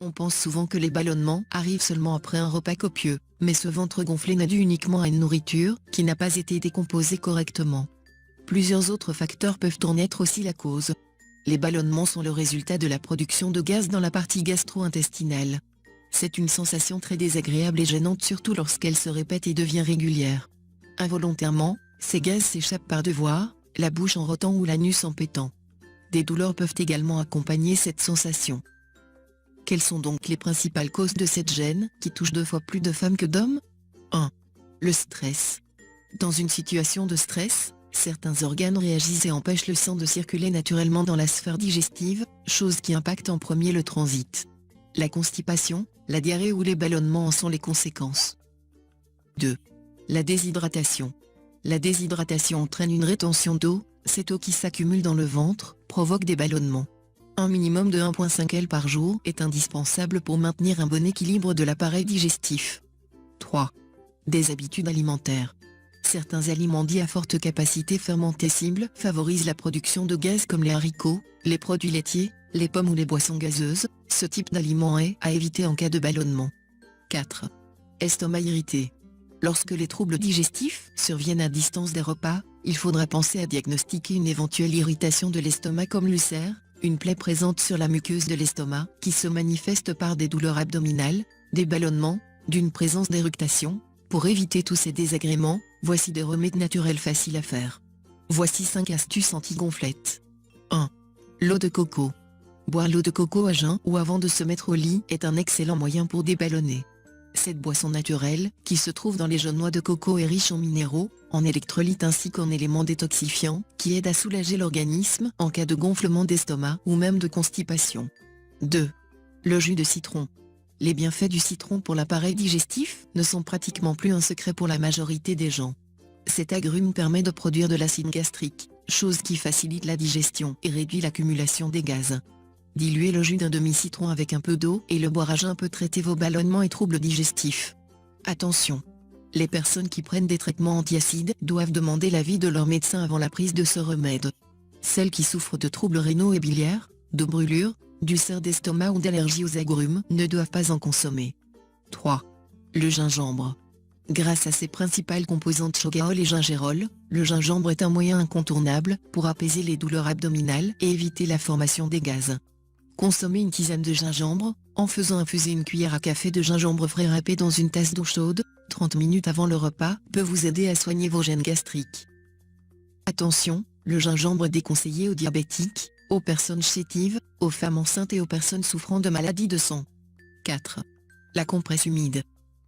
On pense souvent que les ballonnements arrivent seulement après un repas copieux, mais ce ventre gonflé n'est dû uniquement à une nourriture qui n'a pas été décomposée correctement. Plusieurs autres facteurs peuvent en être aussi la cause. Les ballonnements sont le résultat de la production de gaz dans la partie gastro-intestinale. C'est une sensation très désagréable et gênante surtout lorsqu'elle se répète et devient régulière. Involontairement, ces gaz s'échappent par devoir, la bouche en rotant ou l'anus en pétant. Des douleurs peuvent également accompagner cette sensation. Quelles sont donc les principales causes de cette gêne, qui touche 2 fois plus de femmes que d'hommes? 1. Le stress. Dans une situation de stress, certains organes réagissent et empêchent le sang de circuler naturellement dans la sphère digestive, chose qui impacte en premier le transit. La constipation, la diarrhée ou les ballonnements en sont les conséquences. 2. La déshydratation. La déshydratation entraîne une rétention d'eau, cette eau qui s'accumule dans le ventre, provoque des ballonnements. Un minimum de 1,5 L par jour est indispensable pour maintenir un bon équilibre de l'appareil digestif. 3. Des habitudes alimentaires. Certains aliments dits à forte capacité fermentescible favorisent la production de gaz comme les haricots, les produits laitiers, les pommes ou les boissons gazeuses. Ce type d'aliment est à éviter en cas de ballonnement. 4. Estomac irrité. Lorsque les troubles digestifs surviennent à distance des repas, il faudra penser à diagnostiquer une éventuelle irritation de l'estomac comme l'ulcère, une plaie présente sur la muqueuse de l'estomac qui se manifeste par des douleurs abdominales, des ballonnements, d'une présence d'éructation. Pour éviter tous ces désagréments, voici des remèdes naturels faciles à faire. Voici 5 astuces anti-gonflette. 1. L'eau de coco. Boire l'eau de coco à jeun ou avant de se mettre au lit est un excellent moyen pour déballonner. Cette boisson naturelle, qui se trouve dans les jeunes noix de coco, est riche en minéraux, en électrolytes ainsi qu'en éléments détoxifiants, qui aident à soulager l'organisme en cas de gonflement d'estomac ou même de constipation. 2. Le jus de citron. Les bienfaits du citron pour l'appareil digestif ne sont pratiquement plus un secret pour la majorité des gens. Cet agrume permet de produire de l'acide gastrique, chose qui facilite la digestion et réduit l'accumulation des gaz. Diluez le jus d'un demi-citron avec un peu d'eau et le boire à jeun peut traiter vos ballonnements et troubles digestifs. Attention! Les personnes qui prennent des traitements antiacides doivent demander l'avis de leur médecin avant la prise de ce remède. Celles qui souffrent de troubles rénaux et biliaires, de brûlures, d'ulcères d'estomac ou d'allergies aux agrumes ne doivent pas en consommer. 3. Le gingembre. Grâce à ses principales composantes chogaol et gingérol, le gingembre est un moyen incontournable pour apaiser les douleurs abdominales et éviter la formation des gaz. Consommez une tisane de gingembre, en faisant infuser une cuillère à café de gingembre frais râpé dans une tasse d'eau chaude, 30 minutes avant le repas, peut vous aider à soigner vos gènes gastriques. Attention, le gingembre est déconseillé aux diabétiques, aux personnes chétives, aux femmes enceintes et aux personnes souffrant de maladies de sang. 4. La compresse humide.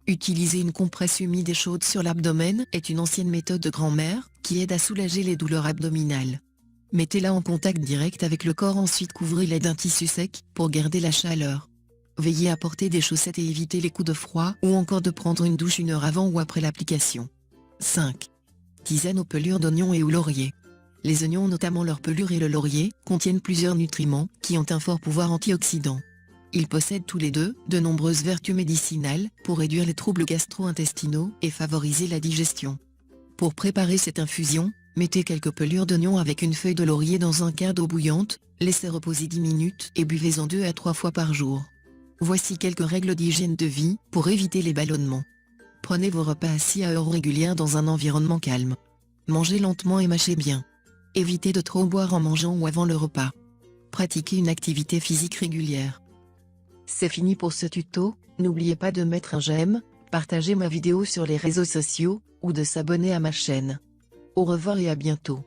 Utiliser une compresse humide et chaude sur l'abdomen est une ancienne méthode de grand-mère, qui aide à soulager les douleurs abdominales. Mettez-la en contact direct avec le corps, ensuite couvrez-la d'un tissu sec, pour garder la chaleur. Veillez à porter des chaussettes et éviter les coups de froid ou encore de prendre une douche 1 heure avant ou après l'application. 5. Tisane aux pelures d'oignons et ou laurier. Les oignons, notamment leur pelure et le laurier, contiennent plusieurs nutriments qui ont un fort pouvoir antioxydant. Ils possèdent tous les deux de nombreuses vertus médicinales pour réduire les troubles gastro-intestinaux et favoriser la digestion. Pour préparer cette infusion, mettez quelques pelures d'oignon avec une feuille de laurier dans un quart d'eau bouillante, laissez reposer 10 minutes et buvez-en 2 à 3 fois par jour. Voici quelques règles d'hygiène de vie pour éviter les ballonnements. Prenez vos repas assis à heures régulières dans un environnement calme. Mangez lentement et mâchez bien. Évitez de trop boire en mangeant ou avant le repas. Pratiquez une activité physique régulière. C'est fini pour ce tuto, n'oubliez pas de mettre un j'aime, partager ma vidéo sur les réseaux sociaux, ou de s'abonner à ma chaîne. Au revoir et à bientôt.